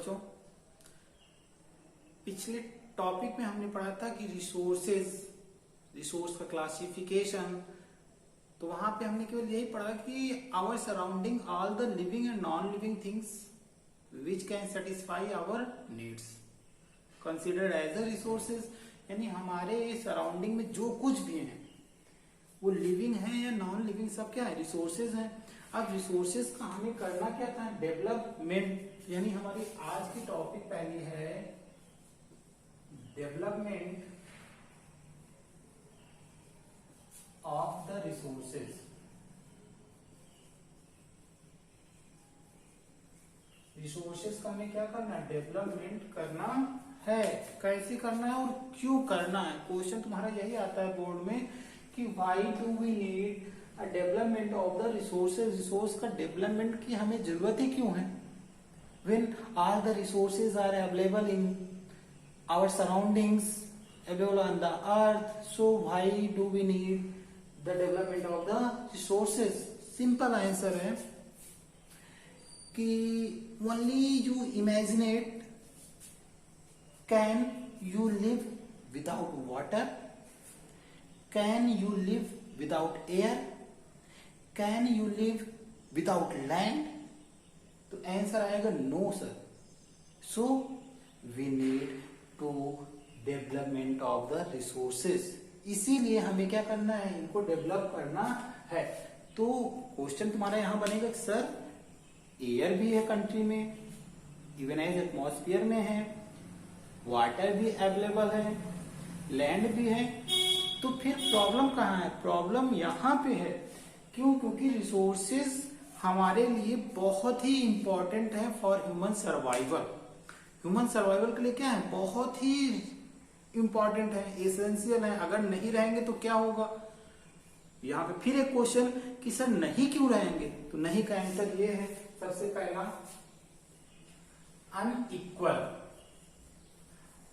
बच्चों, पिछले टॉपिक में हमने पढ़ा था कि रिसोर्स का क्लासिफिकेशन। तो वहां पे हमने केवल यही पढ़ा कि our surrounding all the living and non living things which can satisfy our needs considered as a resources. यानी हमारे सराउंडिंग में जो कुछ भी है वो लिविंग है या नॉन लिविंग, सब क्या है, रिसोर्सेज हैं। अब रिसोर्सेज का हमें करना क्या था, डेवलपमेंट। यानी हमारी आज की टॉपिक पहली है development of the resources. Resources का हमें क्या करना है, डेवलपमेंट करना है। कैसे करना है और क्यों करना है, क्वेश्चन तुम्हारा यही आता है बोर्ड में कि why do we need a development of the resources. Resource का डेवलपमेंट की हमें जरूरत ही क्यों है, when all the resources are available in our surroundings, available on the earth, so why do we need the development of the resources. Simple answer है कि only you imagine, can you live without water, can you live without air, can you live without land. तो answer आएगा no sir. So we need to development of the resources. इसीलिए हमें क्या करना है, इनको डेवलप करना है। तो क्वेश्चन तुम्हारा यहां बनेगा कि सर एयर भी है कंट्री में, इवन एज एटमॉस्फेयर में है, वाटर भी अवेलेबल है, लैंड भी है, तो फिर प्रॉब्लम कहाँ है, प्रॉब्लम यहाँ पे है। क्यों? क्योंकि रिसोर्सेज हमारे लिए बहुत ही इंपॉर्टेंट है for human survival. Human survival के लिए क्या है, बहुत ही इंपॉर्टेंट है, एसेंशियल है। अगर नहीं रहेंगे तो क्या होगा, यहाँ पे फिर एक क्वेश्चन कि सर नहीं क्यों रहेंगे। तो नहीं का आंसर ये है, सबसे पहला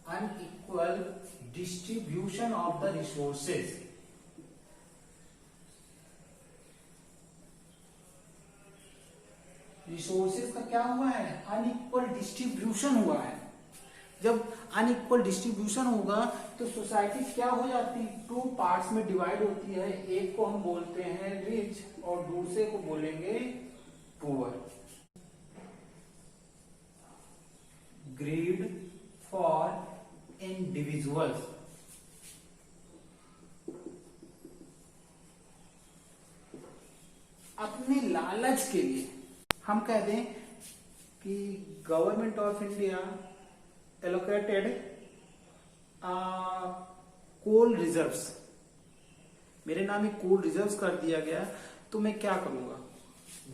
unequal distribution of the resources. Resources का क्या हुआ है, अनइक्वल डिस्ट्रीब्यूशन हुआ है। जब अनइक्वल डिस्ट्रीब्यूशन होगा तो सोसाइटी क्या हो जाती है, टू पार्ट्स में डिवाइड होती है। एक को हम बोलते हैं रिच और दूसरे को बोलेंगे पुअर। ग्रीड फॉर इंडिविजुअल्स, अपने लालच के लिए हम कह दें कि government of India allocated coal reserves, मेरे नाम ही कोल रिजर्व्स कर दिया गया, तो मैं क्या करूंगा,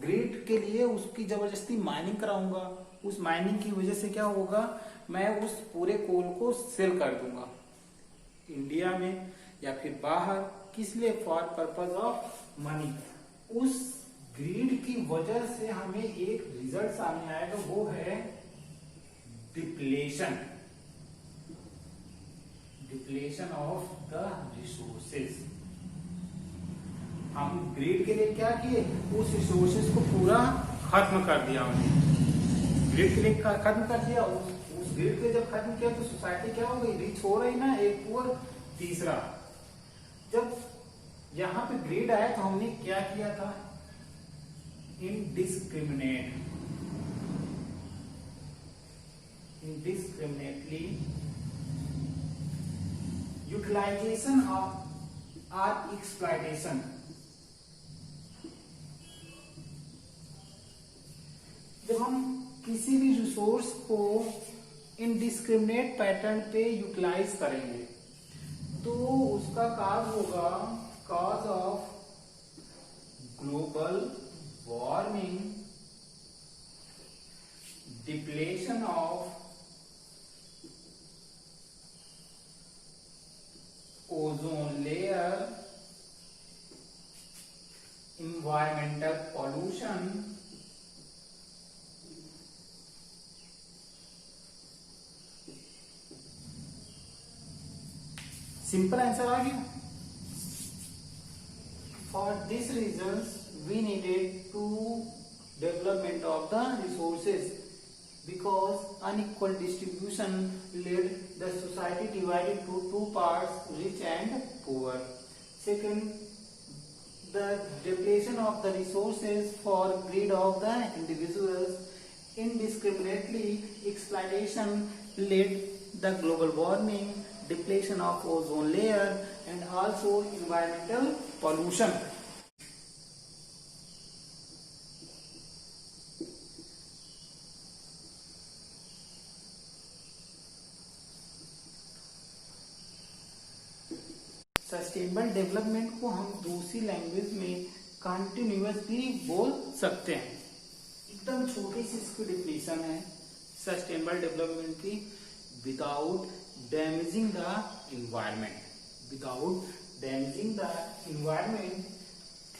ग्रिड के लिए उसकी जबरदस्ती माइनिंग कराऊंगा। उस माइनिंग की वजह से क्या होगा, मैं उस पूरे कोल को सेल कर दूंगा इंडिया में या फिर बाहर, किस लिए, फॉर पर्पज ऑफ मनी। उस ग्रीड की वजह से हमें एक रिजल्ट सामने आएगा, वो है डिप्लेशन ऑफ द रिसोर्सेज। हम ग्रिड के लिए क्या किए, उस रिसोर्सेज को पूरा खत्म कर दिया हमने, ग्रिड के लिए खत्म कर दिया। उस ग्रिड के जब खत्म किया तो सोसाइटी क्या हो गई, रिच हो रही ना, एक पुअर तीसरा। जब यहां पे ग्रिड आया तो हमने क्या किया था, indiscriminately utilization of or exploitation। जब हम किसी भी रिसोर्स को इनडिस्क्रिमिनेट पैटर्न पे यूटिलाइज करेंगे तो उसका काज होगा, cause of global warming, depletion of ozone layer, environmental pollution, simple answer आ गया। For this reason we needed to development of the resources. because unequal distribution led the society divided to two parts, rich and poor. Second, the depletion of the resources for greed of the individuals, indiscriminately exploitation led the global warming, depletion of ozone layer, and also environmental pollution. Sustainable development को हम दूसरी language में continuous भी बोल सकते हैं। एकदम छोटी सी इसकी डिफिनेशन है सस्टेनेबल डेवलपमेंट की, without damaging the environment, without damaging the environment,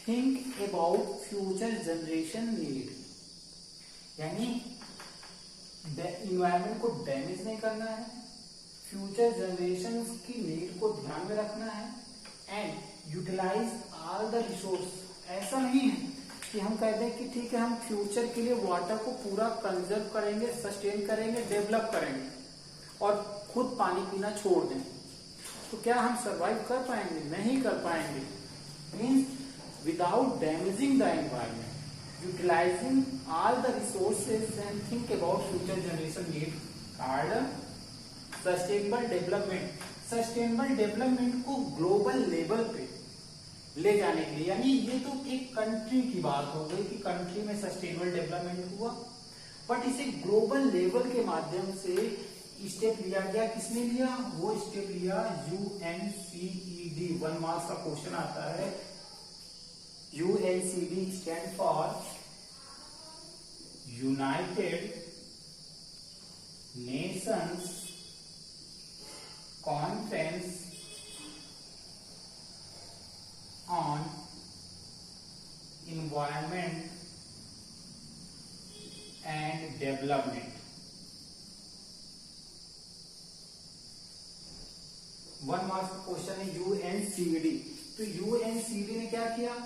think about future generation need, यानी इन्वायरमेंट को डैमेज नहीं करना है, फ्यूचर जनरेशन की नीड को ध्यान में रखना है, and utilise all the resource. ऐसा नहीं है कि हम कहते हैं कि ठीक है हम फ्यूचर के लिए वाटर को पूरा कंजर्व करेंगे, सस्टेन करेंगे, डेवलप करेंगे और खुद पानी पीना छोड़ दें, तो क्या हम सरवाइव कर पाएंगे? नहीं कर पाएंगे। Means without damaging the environment, utilising all the resources and think about future generation need called sustainable development. Sustainable development को ग्लोबल लेवल पे ले जाने के लिए, यानी ये तो एक कंट्री की बात हो गई कि कंट्री में सस्टेनेबल डेवलपमेंट हुआ, बट इसे ग्लोबल लेवल के माध्यम से स्टेप लिया गया। किसने लिया? वो स्टेप लिया UNCED। 1 मार्क्स का क्वेश्चन आता है। UNCED stand for United Nations conference on environment and development। 1 marks का क्वेश्चन है UNCED। तो UNCED ने क्या किया?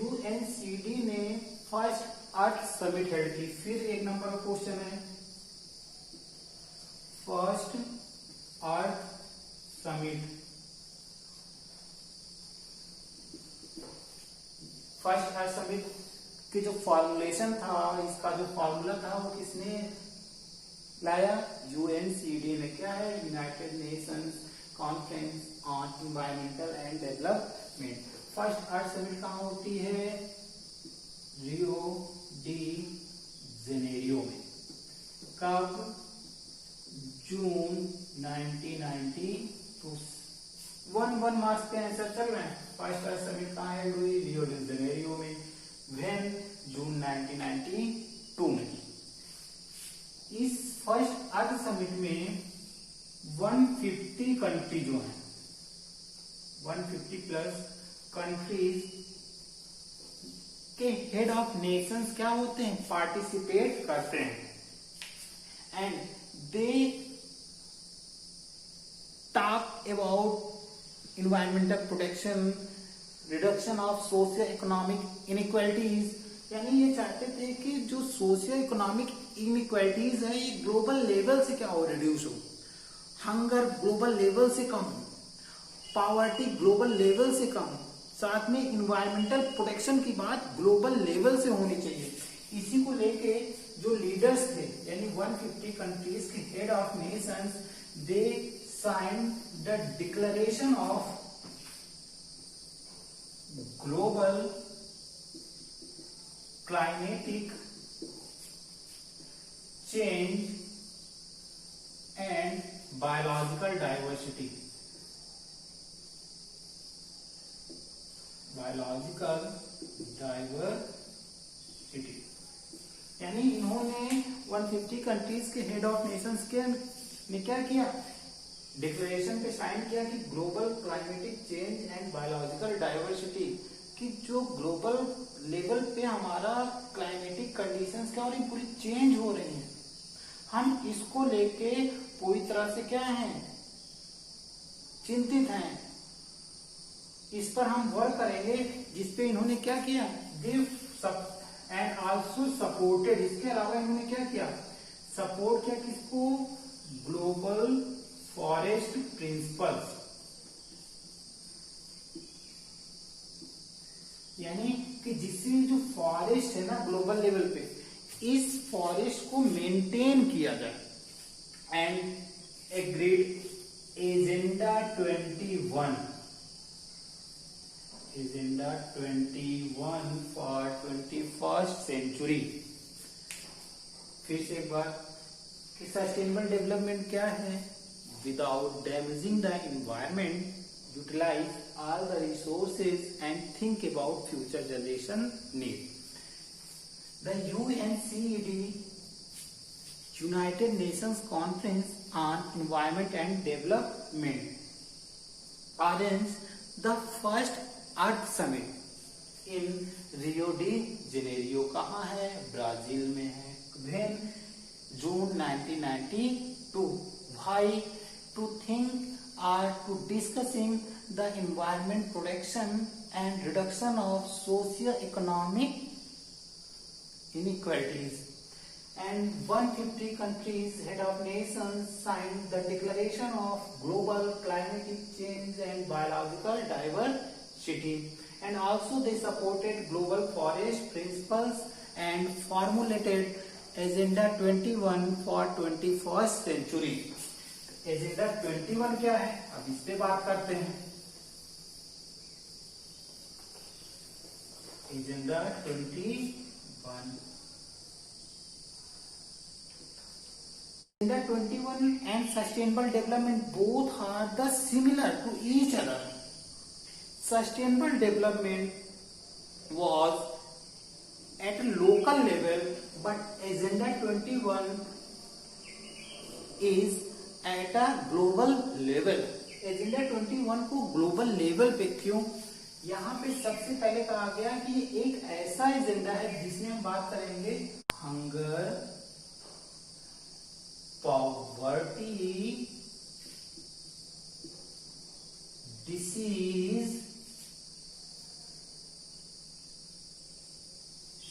UNCED ने फर्स्ट अर्थ समिट हेड की। फिर 1 नंबर का क्वेश्चन है फर्स्ट अर्थ समिट। फर्स्ट अर्थ समिट की जो फॉर्मुलेशन था, इसका जो फॉर्मूला था वो किसने लाया? UNCED ने। क्या है? United Nations conference on environmental and development. First earth summit कहाँ होती है? रियो डी जेनेरियो में। कब? जून 1992। 1 मार्क्स के आंसर चल रहे हैं। फर्स्ट अर्थ समिट कहाँ है हुई? रियो डी जेनेरियो में। व्हेन? जून 1992 में। इस फर्स्ट अर्थ समिट में 150 कंट्री जो है, 150 प्लस कंट्रीज के हेड ऑफ नेशंस क्या होते हैं? पार्टिसिपेट करते हैं। And they talk about environmental protection, reduction of socio-economic inequalities। यानी ये चाहते थे कि जो सोशियो इकोनॉमिक इनइक्वालिटीज है ये ग्लोबल लेवल से क्या हो? रिड्यूस हो। हंगर ग्लोबल लेवल से कम, पॉवर्टी ग्लोबल लेवल से कम, साथ में इन्वायरमेंटल प्रोटेक्शन की बात ग्लोबल लेवल से होनी चाहिए। इसी को लेके जो लीडर्स थे, यानी 150 कंट्रीज के head of Nations, they signed the declaration of global climatic change and biological diversity। biological diversity यानी इन्होंने 150 कंट्रीज के हेड ऑफ नेशंस के ने क्या किया? डिक्लेरेशन पे साइन किया कि global climatic change and biological diversity, कि जो ग्लोबल लेवल पे हमारा क्लाइमेटिक कंडीशंस क्या हो रही, पूरी चेंज हो रही हैं, हम इसको लेके पूरी तरह से क्या हैं? चिंतित हैं। इस पर हम वर्क करेंगे, जिसपे इन्होंने क्या किया? And also supported. इसके अलावा इन्होंने क्या किया? सपोर्ट किया किसको? ग्लोबल फॉरेस्ट प्रिंसिपल्स, यानी कि जिससे जो फॉरेस्ट है ना ग्लोबल लेवल पे, इस फॉरेस्ट को मेंटेन किया जाए। And agreed agenda 21, agenda 21 for 21st century. फिर से एक बार कि सस्टेनेबल डेवलपमेंट क्या है? Without damaging the environment, utilise all the resources and think about future generation need. The UNCED, United Nations Conference on Environment and Development, arranged the first Earth Summit in Rio de Janeiro. कहाँ है? Brazil में है। When June 1992. Why? To think or to discussing the environment protection and reduction of socio-economic inequalities. And 150 countries, head of nations, signed the Declaration of Global Climatic Change and Biological Diversity. And also they supported Global Forest Principles and formulated Agenda 21 for 21st century. Agenda 21 क्या है? अब इस पे बात करते हैं। Agenda 21, agenda 21 and sustainable development both are the similar to each other. Sustainable development was at local level, but agenda 21 is at a global level. Agenda 21 को global level पे क्यों? यहाँ पे सबसे पहले कहा गया कि ये एक ऐसा एजेंडा है जिसमें हम बात करेंगे hunger, poverty, disease,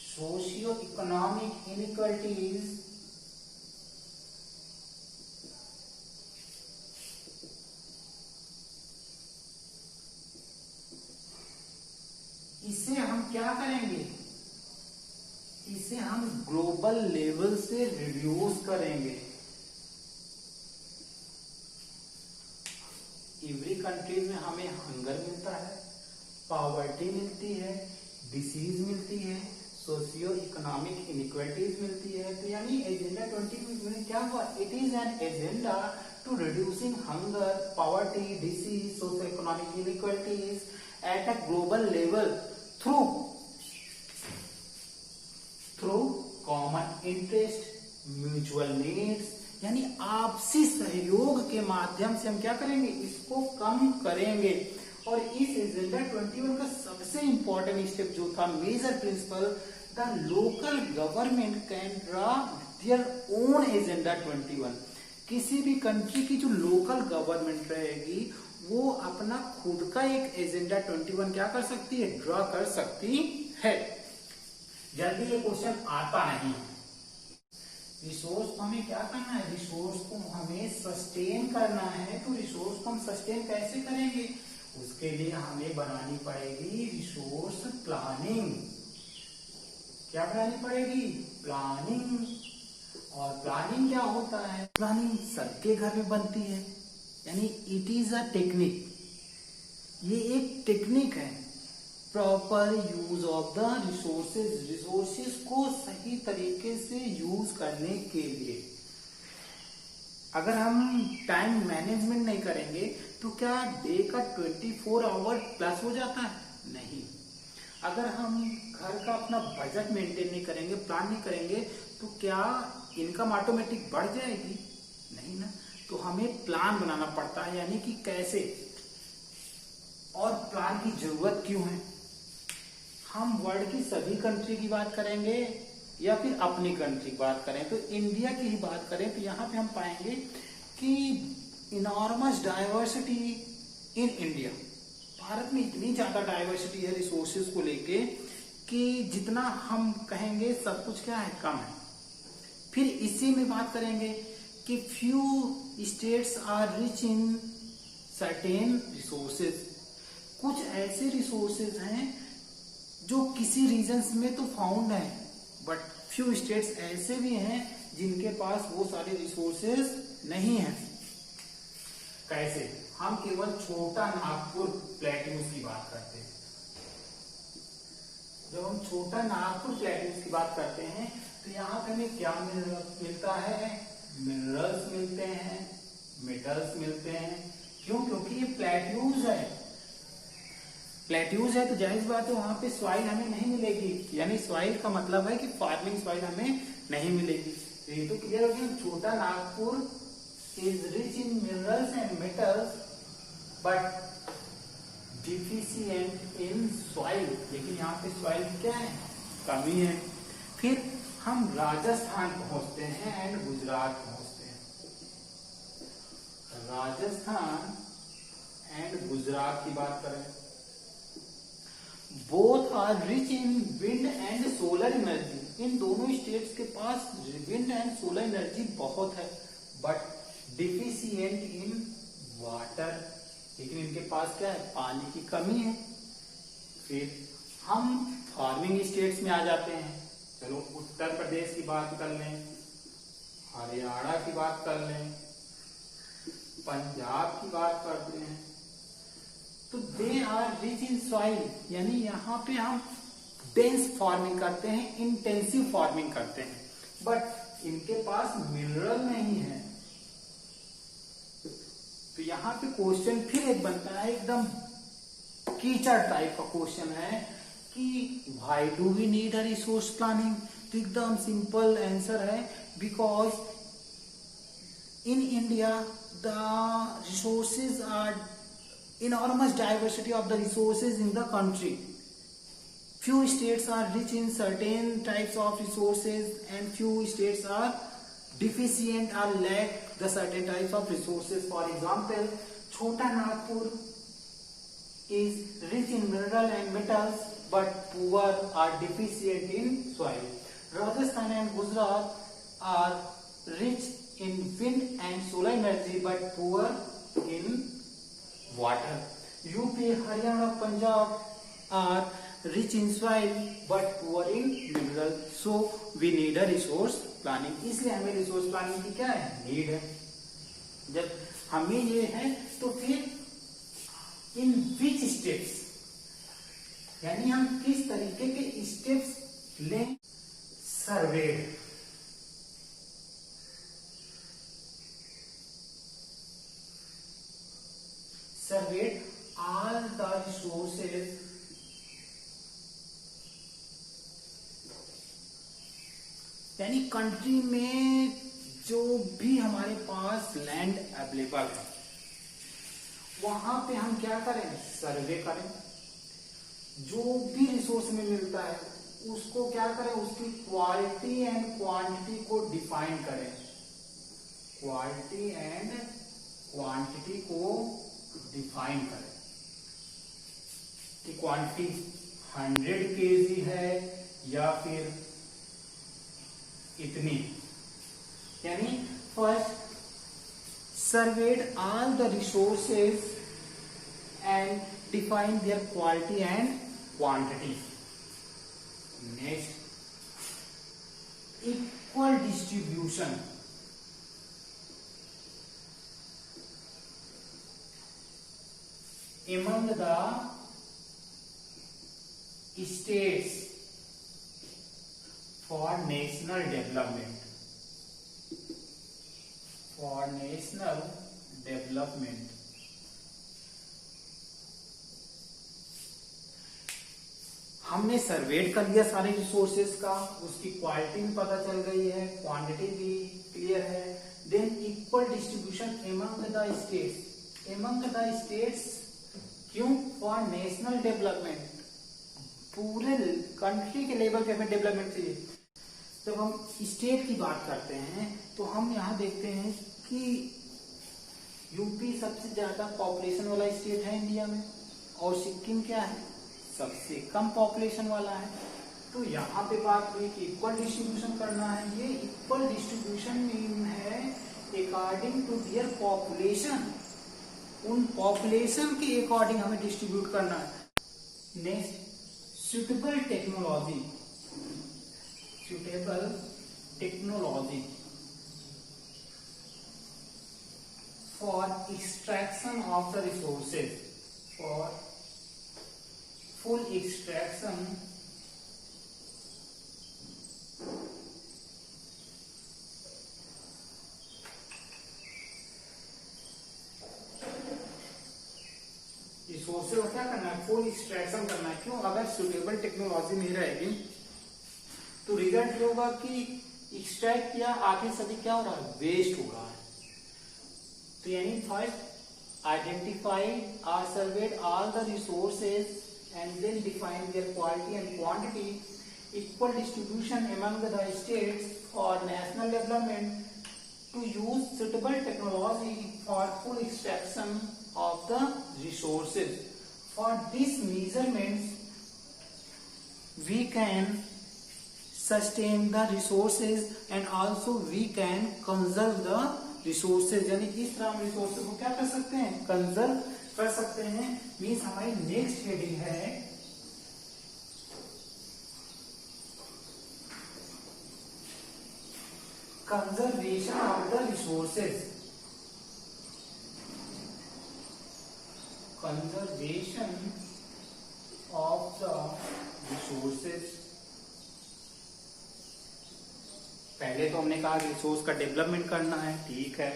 socio economic inequalities, इसे हम क्या करेंगे? इसे हम ग्लोबल लेवल से रिड्यूस करेंगे। एवरी कंट्रीज में हमें हंगर मिलता है, पॉवर्टी मिलती है, डिसीज मिलती है, सोशियो इकोनॉमिक इनइक्वालिटीज मिलती है। तो यानी एजेंडा 20 में क्या हुआ? It is an agenda to reducing hunger, poverty, disease, socio economic inequalities at a global level through common interest, mutual needs, यानी आपसी सहयोग के माध्यम से हम क्या करेंगे? इसको कम करेंगे। और इस एजेंडा 21 का सबसे इंपॉर्टेंट स्टेप जो था, major principle, the local government can draw their own agenda 21। किसी भी कंट्री की जो लोकल गवर्नमेंट रहेगी वो अपना खुद का एक एजेंडा 21 क्या कर सकती है? ड्रॉ कर सकती है। जल्दी ये क्वेश्चन आता नहीं। रिसोर्स को हमें क्या करना है? रिसोर्स को हमें सस्टेन करना है। तो रिसोर्स को हम सस्टेन कैसे करेंगे? उसके लिए हमें बनानी पड़ेगी रिसोर्स प्लानिंग। क्या बनानी पड़ेगी? प्लानिंग। और प्लानिंग क्या होता है? प्लानिंग सबके घर में बनती है, यानी इट इज अ टेक्निक। ये एक टेक्निक है, proper use of the resources. Resources को सही तरीके से यूज करने के लिए अगर हम टाइम मैनेजमेंट नहीं करेंगे तो क्या डे का 24 आवर प्लस हो जाता है? नहीं। अगर हम घर का अपना बजट मेंटेन नहीं करेंगे, प्लान नहीं करेंगे, तो क्या इनकम ऑटोमेटिक बढ़ जाएगी? नहीं ना। तो हमें प्लान बनाना पड़ता है, यानी कि कैसे, और प्लान की जरूरत क्यों है। हम वर्ल्ड की सभी कंट्री की बात करेंगे या फिर अपनी कंट्री की बात करें, तो इंडिया की ही बात करें तो यहाँ पे हम पाएंगे कि enormous diversity in India. Bharat में इतनी ज्यादा डाइवर्सिटी है रिसोर्सेज को लेके कि जितना हम कहेंगे सब कुछ क्या है, कम है। फिर इसी में बात करेंगे कि few states are rich in certain resources. कुछ ऐसे रिसोर्सेज हैं जो किसी रीजन्स में तो फाउंड है, बट फ्यू स्टेट्स ऐसे भी हैं जिनके पास वो सारे रिसोर्सेज नहीं है। कैसे? हम केवल छोटा नागपुर प्लेट्यूज की बात करते हैं। जब हम छोटा नागपुर प्लेट्यूज की बात करते हैं तो यहाँ पे हमें क्या मिलता है? मिनरल्स मिलते हैं, मेटल्स मिलते हैं। क्यों? क्योंकि ये प्लेट्यूज है। प्लेट्यूज है तो जाहिर बात है वहां पे सॉइल हमें नहीं मिलेगी, यानी सॉइल का मतलब है कि फार्मिंग सॉइल हमें नहीं मिलेगी। तो ये तो क्लियर हो गया। छोटा Nagpur is rich in minerals and metals but deficient in soil, लेकिन यहाँ पे सॉइल क्या है? कमी है। फिर हम राजस्थान पहुंचते हैं एंड गुजरात पहुंचते हैं। राजस्थान एंड गुजरात की बात करें, both are rich in wind and solar energy. इन दोनों स्टेट्स के पास विंड एंड सोलर एनर्जी बहुत है, बट डिफिशिएंट इन वाटर, लेकिन इनके पास क्या है? पानी की कमी है। फिर हम फार्मिंग स्टेट्स में आ जाते हैं। चलो उत्तर प्रदेश की बात कर लें, हरियाणा की बात कर लें, पंजाब की बात करते हैं, तो they are rich in soil, यानी यहाँ पे हम डेंस फार्मिंग करते हैं, इंटेंसिव फार्मिंग करते हैं, बट इनके पास मिनरल नहीं है। तो यहाँ पे क्वेश्चन फिर एक बनता है, एकदम कीचड़ टाइप का क्वेश्चन है कि why do we need a resource planning. तो एकदम सिंपल आंसर है, because in India the resources are enormous diversity of the resources in the country. Few states are rich in certain types of resources and few states are deficient or lack the certain types of resources. For example, Chota Nagpur is rich in mineral and metals but poor or deficient in soil. Rajasthan and Gujarat are rich in wind and solar energy but poor in water. UP, Haryana, Punjab are rich in soil but poor in mineral. So we need a resource planning. इसलिए हमें resource planning की क्या है? Need है। जब हमें ये है तो फिर इन विच स्टेप्स, यानी हम किस तरीके के स्टेप्स लें? सर्वे, surveyed all the resources यानी कंट्री में जो भी हमारे पास लैंड अवेलेबल है वहां पे हम क्या करें? सर्वे करें। जो भी रिसोर्स में मिलता है उसको क्या करें? उसकी क्वालिटी एंड क्वांटिटी को डिफाइन करें। क्वालिटी एंड क्वांटिटी को डिफाइन करें कि क्वांटिटी 100 kg है या फिर इतनी। यानी first surveyed all the resources and defined their quality and quantity. Next, equal distribution. Among the states for national development. For national development. हमने सर्वेड कर लिया सारे रिसोर्सेज का, उसकी क्वालिटी भी पता चल गई है, क्वांटिटी भी क्लियर है। Than equal distribution among the states. Among the states क्यों? फॉर नेशनल डेवलपमेंट, पूरे कंट्री के लेवल पे हमें डेवलपमेंट चाहिए। जब हम स्टेट की बात करते हैं तो हम यहाँ देखते हैं कि यूपी सबसे ज्यादा पॉपुलेशन वाला स्टेट है इंडिया में, और सिक्किम क्या है? सबसे कम पॉपुलेशन वाला है। तो यहाँ पे बात हुई कि इक्वल डिस्ट्रीब्यूशन करना है। ये इक्वल डिस्ट्रीब्यूशन मीन है अकॉर्डिंग टू दियर पॉपुलेशन, उन पॉपुलेशन के अकॉर्डिंग हमें डिस्ट्रीब्यूट करना है। Next, suitable technology for extraction of the resources, for full extraction resources को क्या करना है, फुल एक्सट्रैक्शन करना है। क्यों? अगर सुटेबल टेक्नोलॉजी नहीं रहेगी तो रिजल्ट ये होगा कि एक्सट्रैक्ट किया, आगे सभी क्या हो रहा है, वेस्ट हो रहा है। तो यानी first identify or surveyed all the resources and then define their quality and quantity, equal distribution among the states for national development, to use suitable technology for full extraction of the resources. For these measurements, we can sustain the resources and also we can conserve the resources. यानी इस तरह हम resources को क्या कर सकते हैं, conserve कर सकते हैं। मीन्स हमारी नेक्स्ट हेडिंग है conservation of the resources, conservation of the resources। पहले तो हमने कहा कि रिसोर्स का डेवलपमेंट करना है, ठीक है,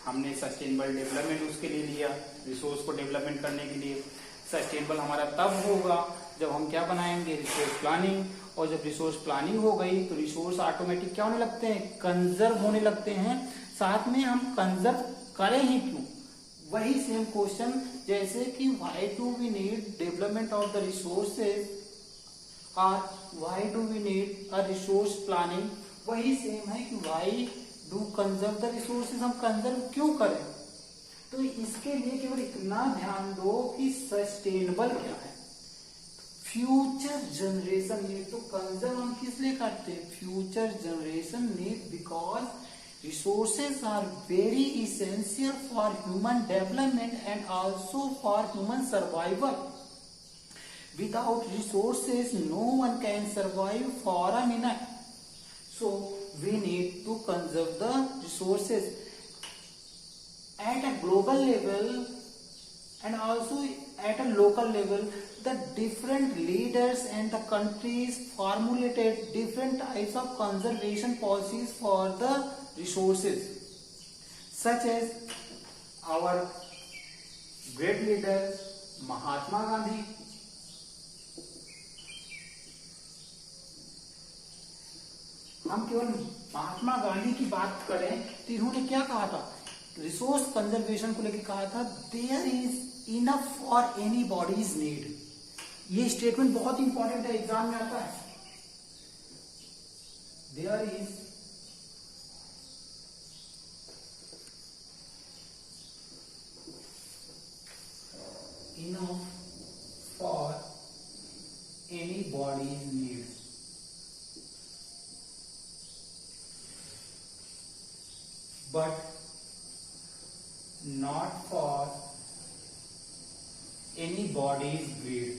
हमने सस्टेनेबल डेवलपमेंट उसके लिए लिया। रिसोर्स को डेवलपमेंट करने के लिए सस्टेनेबल हमारा तब होगा जब हम क्या बनाएंगे, रिसोर्स प्लानिंग। और जब रिसोर्स प्लानिंग हो गई तो रिसोर्स ऑटोमेटिक क्या होने लगते हैं, कंजर्व होने लगते हैं। साथ में हम कंजर्व करें ही क्यों, वही सेम क्वेश्चन जैसे कि why do we need development of the resources और why do we need a resource planning, वही सेम है कि why do conserve the resources, हम कंजर्व क्यों करें। तो इसके लिए केवल इतना ध्यान दो कि सस्टेनेबल क्या है, फ्यूचर जनरेशन नीड। तो कंजर्व हम किस लिए करते हैं, future generation need, because resources are very essential for human development and also for human survival. Without resources no one can survive for a minute, so we need to conserve the resources at a global level and also at a local level. The different leaders and the countries formulated different types of conservation policies for the resources, such as our great leader Mahatma Gandhi. हम केवल महात्मा गांधी की बात करें तो इन्होंने क्या कहा था, रिसोर्स कंजर्वेशन को लेकर कहा था, there is enough for anybody's need. ये स्टेटमेंट बहुत इंपॉर्टेंट है, एग्जाम में आता है। There is enough for anybody's need, but not for anybody's greed।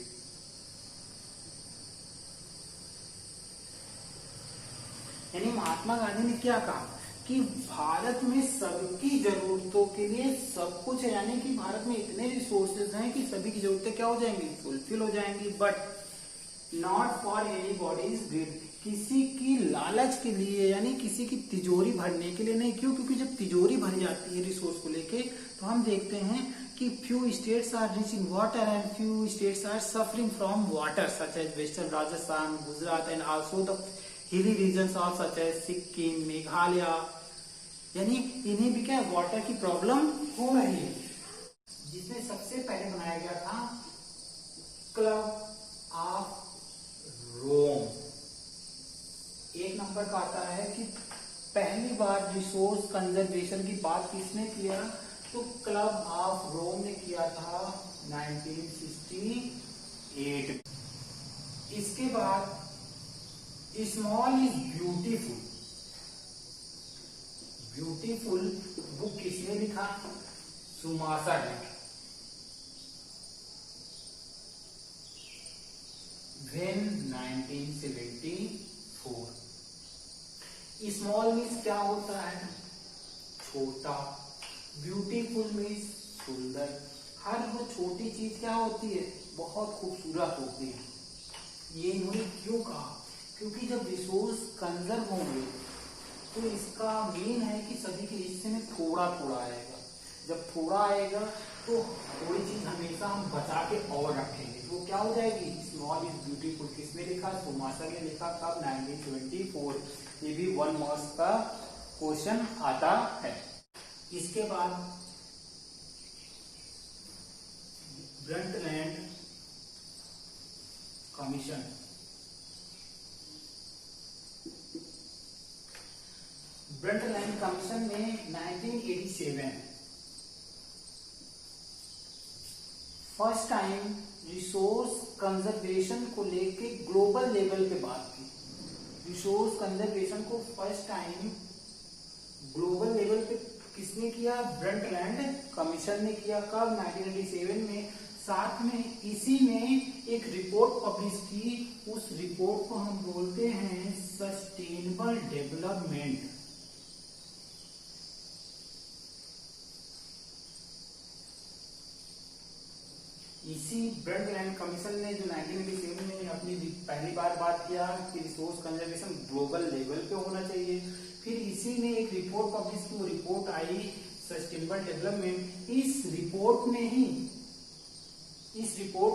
यानी महात्मा गांधी ने क्या कहा कि भारत में सबकी जरूरतों के लिए सब कुछ है, यानी कि भारत में इतने रिसोर्सेज हैं कि सभी की जरूरतें क्या हो जाएंगी, फुलफिल हो जाएंगी, but not for anybody's greed, किसी की लालच के लिए, यानी किसी की तिजोरी भरने के लिए नहीं। क्यों? क्योंकि जब तिजोरी भर जाती है रिसोर्स को लेके तो हम देखते हैं कि few states are rich in water and few states are suffering from water, such as western Rajasthan, Gujarat and also the hilly regions of such as Sikkim, Meghalaya. यानी इन्हें भी क्या वाटर की प्रॉब्लम हो रही है। जिसमें सबसे पहले बनाया गया था क्लब ऑफ रोम। एक नंबर का आता है कि पहली बार रिसोर्स कंजर्वेशन की बात किसने किया, तो क्लब ऑफ रोम ने किया था 1968। इसके बाद small is beautiful. Beautiful book किसने लिखा? सुमासा ने। व्हेन 1974। स्मॉल मीन्स क्या होता है? छोटा। ब्यूटीफुल मीन्स सुंदर। हर वो छोटी चीज क्या होती है? बहुत खूबसूरत होती है। ये इन्होंने क्यों कहा? क्योंकि जब रिसोर्स कंजर्व होंगे तो इसका मेन है कि सभी के हिस्से में थोड़ा थोड़ा आएगा। जब थोड़ा आएगा तो थोड़ी चीज हमेशा हम बचा के और रखेंगे, तो क्या हो जाएगी? स्मॉल इज ब्यूटीफुल किसने लिखा? सुमासा ने लिखा। कब? 1924। ये भी 1 मार्क्स का क्वेश्चन आता है। इसके बाद ब्रंटलैंड कमीशन। ब्रंटलैंड कमीशन ने 1987 फर्स्ट टाइम रिसोर्स कंजर्वेशन को लेके ग्लोबल लेवल पे बात की। रिसोर्स कंजर्वेशन को फर्स्ट टाइम ग्लोबल लेवल पे किसने किया? ब्रंटलैंड कमीशन ने किया। कब? 1987 में। साथ में इसी ने एक रिपोर्ट पब्लिश की। उस रिपोर्ट को हम बोलते हैं सस्टेनेबल डेवलपमेंट। इसी ब्रंटलैंड कमीशन ने जो 1987 में अपनी पहली बार बात किया कि रिसोर्स कंजर्वेशन ग्लोबल लेवल पे होना चाहिए। फिर इसी ने एक रिपोर्ट पब्लिश की। वो रिपोर्ट आई सस्टेनेबल डेवलपमेंट। इस रिपोर्ट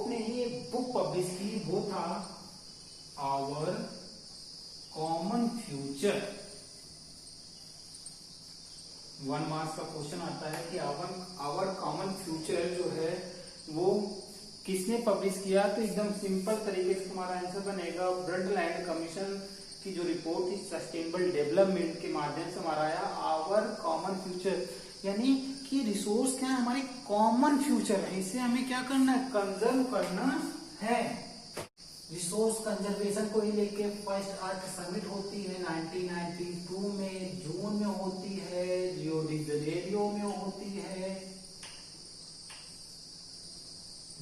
ने ही एक बुक पब्लिश की। वो था आवर कॉमन फ्यूचर। 1 मार्क्स का क्वेश्चन आता है कि आवर कॉमन फ्यूचर जो है वो किसने पब्लिश किया? तो एकदम सिंपल तरीके से तुम्हारा आंसर बनेगा ब्रंटलैंड कमीशन की जो रिपोर्ट थी सस्टेनेबल डेवलपमेंट के माध्यम से हमारा आया आवर कॉमन फ्यूचर। यानी कि रिसोर्स क्या है? हमारे कॉमन फ्यूचर है। इसे हमें क्या करना है? कंजर्व करना है। रिसोर्स कंजर्वेशन को ही लेके फर्स्ट अर्थ समिट होती है 1992 में, जून में होती है, रियो डी जेनेरियो में होती है,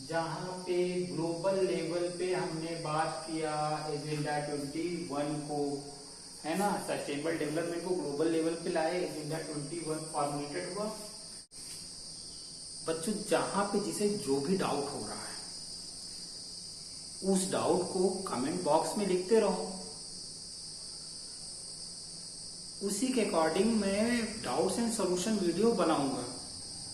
जहां पे ग्लोबल लेवल पे हमने बात किया एजेंडा 21 को, है ना, सस्टेनेबल डेवलपमेंट को ग्लोबल लेवल पे लाए, एजेंडा 21 फॉर्मुलेटेड हुआ। बच्चों जहां पे जिसे जो भी डाउट हो रहा है उस डाउट को कमेंट बॉक्स में लिखते रहो। उसी के अकॉर्डिंग मैं डाउट्स एंड सॉल्यूशन वीडियो बनाऊंगा।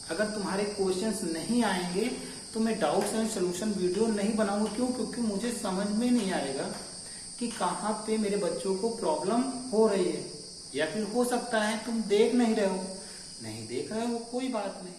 अगर तुम्हारे क्वेश्चंस नहीं आएंगे तो मैं डाउट्स एंड सॉल्यूशन वीडियो नहीं बनाऊंगा। क्यों? क्योंकि मुझे समझ में नहीं आएगा कि कहाँ पे मेरे बच्चों को प्रॉब्लम हो रही है। या फिर हो सकता है तुम देख नहीं रहे हो, कोई बात नहीं।